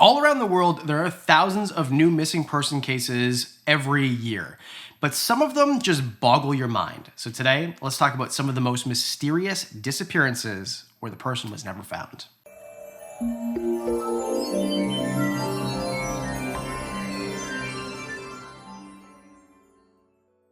All around the world, there are thousands of new missing person cases every year, but some of them just boggle your mind. So today, let's talk about some of the most mysterious disappearances where the person was never found.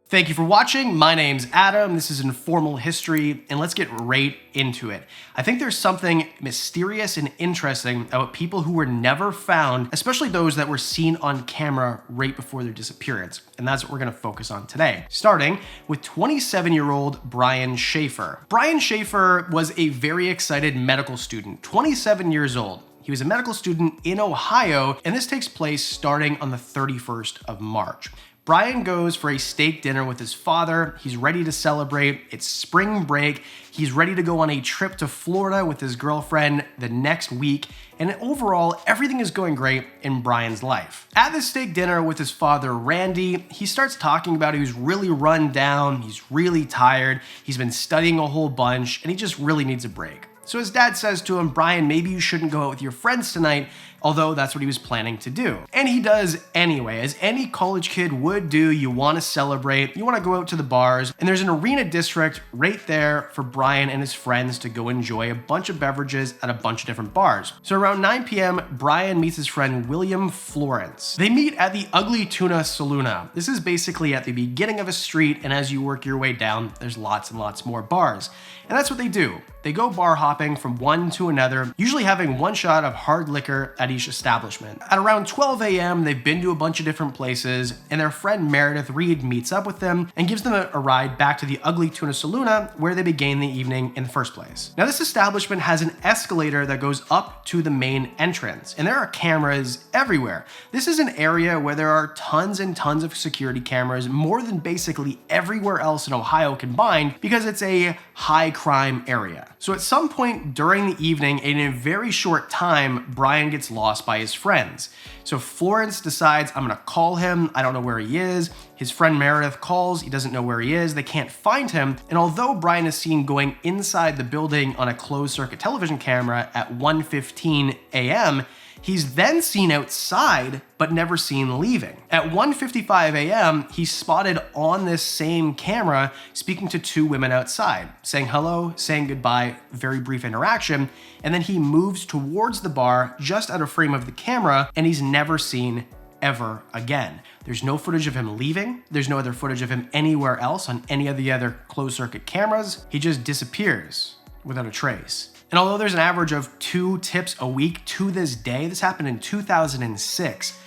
Thank you for watching. My name's Adam. This is Informal History, and let's get right into it. I think there's something mysterious and interesting about people who were never found, especially those that were seen on camera right before their disappearance. And that's what we're going to focus on today, starting with 27-year-old Brian Shaffer. Brian Shaffer was a very excited medical student, 27 years old. He was a medical student in Ohio, and this takes place starting on the 31st of March. Brian goes for a steak dinner with his father. He's ready to celebrate. It's spring break. He's ready to go on a trip to Florida with his girlfriend the next week. And overall, everything is going great in Brian's life. At this steak dinner with his father, Randy, he starts talking about he's really run down. He's really tired. He's been studying a whole bunch, and he just really needs a break. So his dad says to him, Brian, maybe you shouldn't go out with your friends tonight, although that's what he was planning to do. And he does anyway. As any college kid would do, you want to celebrate, you want to go out to the bars, and there's an arena district right there for Brian and his friends to go enjoy a bunch of beverages at a bunch of different bars. So around 9 p.m., Brian meets his friend William Florence. They meet at the Ugly Tuna Saloona. This is basically at the beginning of a street, and as you work your way down, there's lots and lots more bars. And that's what they do. They go bar hopping from one to another, usually having one shot of hard liquor at each establishment. At around 12 a.m., they've been to a bunch of different places, and their friend Meredith Reed meets up with them and gives them a ride back to the Ugly Tuna Saloona, where they began the evening in the first place. Now, this establishment has an escalator that goes up to the main entrance, and there are cameras everywhere. This is an area where there are tons and tons of security cameras, more than basically everywhere else in Ohio combined, because it's a high crime area. So at some point during the evening, and in a very short time, Brian gets lost by his friends. So Florence decides, I'm gonna call him. I don't know where he is. His friend Meredith calls. He doesn't know where he is. They can't find him. And although Brian is seen going inside the building on a closed circuit television camera at 1:15 a.m., he's then seen outside, but never seen leaving. At 1:55 a.m., he's spotted on this same camera speaking to two women outside, saying hello, saying goodbye, very brief interaction, and then he moves towards the bar just out of frame of the camera, and he's never seen ever again. There's no footage of him leaving. There's no other footage of him anywhere else on any of the other closed circuit cameras. He just disappears without a trace. And although there's an average of 2 tips a week to this day, this happened in 2006,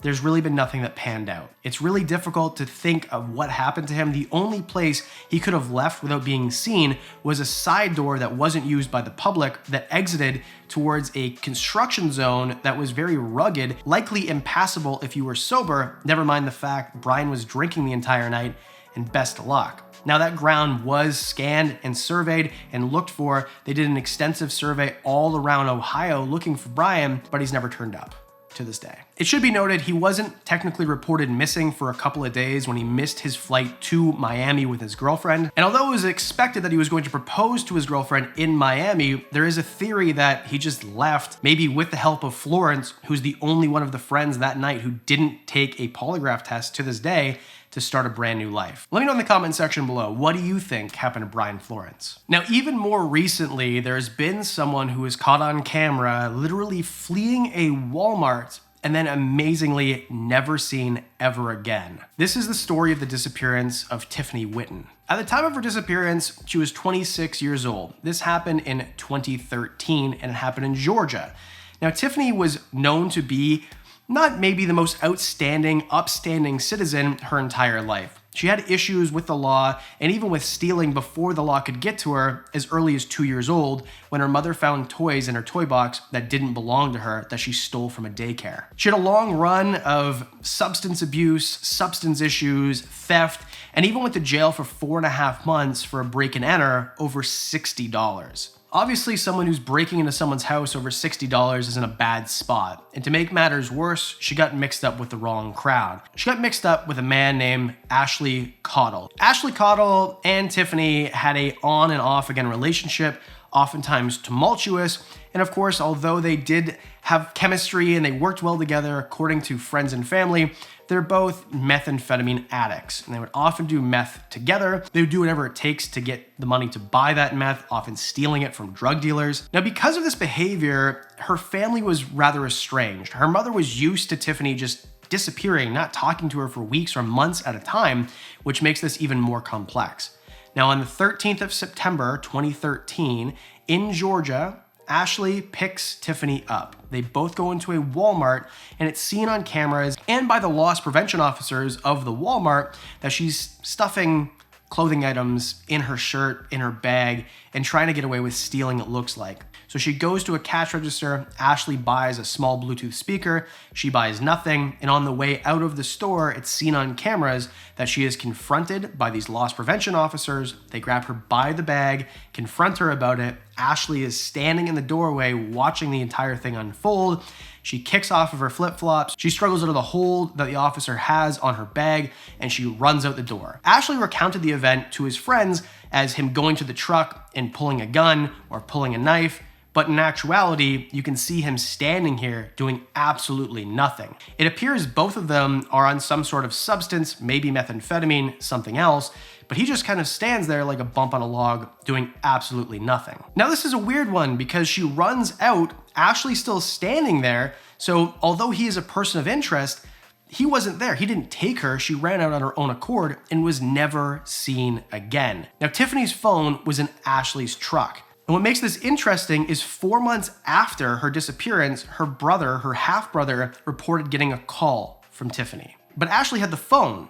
there's really been nothing that panned out. It's really difficult to think of what happened to him. The only place he could have left without being seen was a side door that wasn't used by the public that exited towards a construction zone that was very rugged, likely impassable if you were sober, never mind the fact Brian was drinking the entire night, and best of luck. Now, that ground was scanned and surveyed and looked for. They did an extensive survey all around Ohio looking for Brian, but he's never turned up to this day. It should be noted he wasn't technically reported missing for a couple of days when he missed his flight to Miami with his girlfriend. And although it was expected that he was going to propose to his girlfriend in Miami, there is a theory that he just left, maybe with the help of Florence, who's the only one of the friends that night who didn't take a polygraph test to this day, to start a brand new life. Let me know in the comment section below, what do you think happened to Brian Florence? Now, even more recently, there's been someone who was caught on camera literally fleeing a Walmart and then amazingly never seen ever again. This is the story of the disappearance of Tiffany Whitton. At the time of her disappearance, she was 26 years old. This happened in 2013, and it happened in Georgia. Now, Tiffany was known to be not maybe the most outstanding, upstanding citizen her entire life. She had issues with the law and even with stealing before the law could get to her as early as 2 years old, when her mother found toys in her toy box that didn't belong to her that she stole from a daycare. She had a long run of substance abuse, substance issues, theft, and even went to jail for 4.5 months for a break and enter over $60. Obviously, someone who's breaking into someone's house over $60 is in a bad spot. And to make matters worse, she got mixed up with the wrong crowd. She got mixed up with a man named Ashley Cottle. Ashley Cottle and Tiffany had a on and off again relationship. oftentimes tumultuous. And of course, although they did have chemistry and they worked well together, according to friends and family, they're both methamphetamine addicts, and they would often do meth together. They would do whatever it takes to get the money to buy that meth, often stealing it from drug dealers. Now, because of this behavior, her family was rather estranged. Her mother was used to Tiffany just disappearing, not talking to her for weeks or months at a time, which makes this even more complex. Now, on the 13th of September, 2013, in Georgia, Ashley picks Tiffany up. They both go into a Walmart, and it's seen on cameras and by the loss prevention officers of the Walmart that she's stuffing clothing items in her shirt, in her bag, and trying to get away with stealing, it looks like. So she goes to a cash register. Ashley buys a small Bluetooth speaker. She buys nothing. And on the way out of the store, it's seen on cameras that she is confronted by these loss prevention officers. They grab her by the bag, confront her about it. Ashley is standing in the doorway watching the entire thing unfold. She kicks off of her flip-flops. She struggles out of the hold that the officer has on her bag, and she runs out the door. Ashley recounted the event to his friends as him going to the truck and pulling a gun or pulling a knife. But in actuality, you can see him standing here doing absolutely nothing. It appears both of them are on some sort of substance, maybe methamphetamine, something else, but he just kind of stands there like a bump on a log doing absolutely nothing. Now, this is a weird one because she runs out, Ashley's still standing there, so although he is a person of interest, he wasn't there. He didn't take her. She ran out on her own accord and was never seen again. Now, Tiffany's phone was in Ashley's truck. And what makes this interesting is 4 months after her disappearance, her brother, her half-brother, reported getting a call from Tiffany. But Ashley had the phone.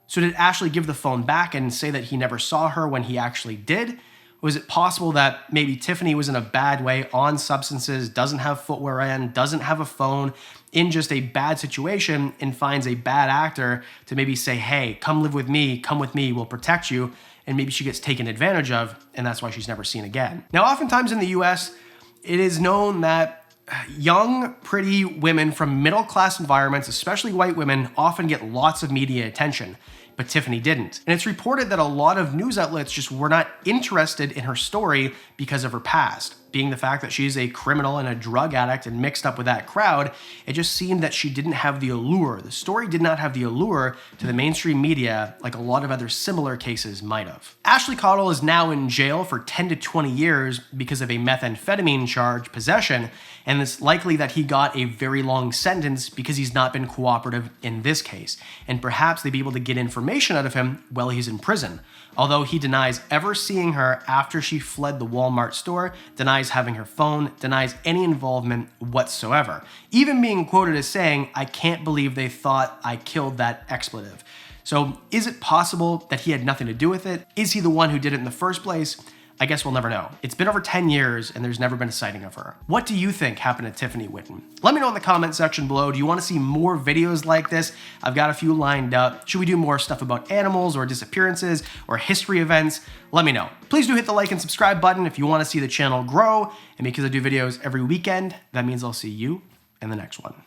So did Ashley give the phone back and say that he never saw her when he actually did? Was it possible that maybe Tiffany was in a bad way, on substances, doesn't have footwear in, doesn't have a phone, in just a bad situation, and finds a bad actor to maybe say, hey, come live with me, come with me, we'll protect you, and maybe she gets taken advantage of, and that's why she's never seen again. Now, oftentimes in the US, it is known that young, pretty women from middle-class environments, especially white women, often get lots of media attention. But Tiffany didn't. And it's reported that a lot of news outlets just were not interested in her story because of her past. Being the fact that she's a criminal and a drug addict and mixed up with that crowd, it just seemed that she didn't have the allure. The story did not have the allure to the mainstream media like a lot of other similar cases might have. Ashley Cottle is now in jail for 10 to 20 years because of a methamphetamine charge, possession, and it's likely that he got a very long sentence because he's not been cooperative in this case. And perhaps they'd be able to get information out of him while he's in prison. Although he denies ever seeing her after she fled the Walmart store, denies having her phone, denies any involvement whatsoever. Even being quoted as saying, "I can't believe they thought I killed that expletive." So is it possible that he had nothing to do with it? Is he the one who did it in the first place? I guess we'll never know. It's been over 10 years and there's never been a sighting of her. What do you think happened to Tiffany Whitten? Let me know in the comment section below. Do you want to see more videos like this? I've got a few lined up. Should we do more stuff about animals or disappearances or history events? Let me know. Please do hit the like and subscribe button if you want to see the channel grow. And because I do videos every weekend, that means I'll see you in the next one.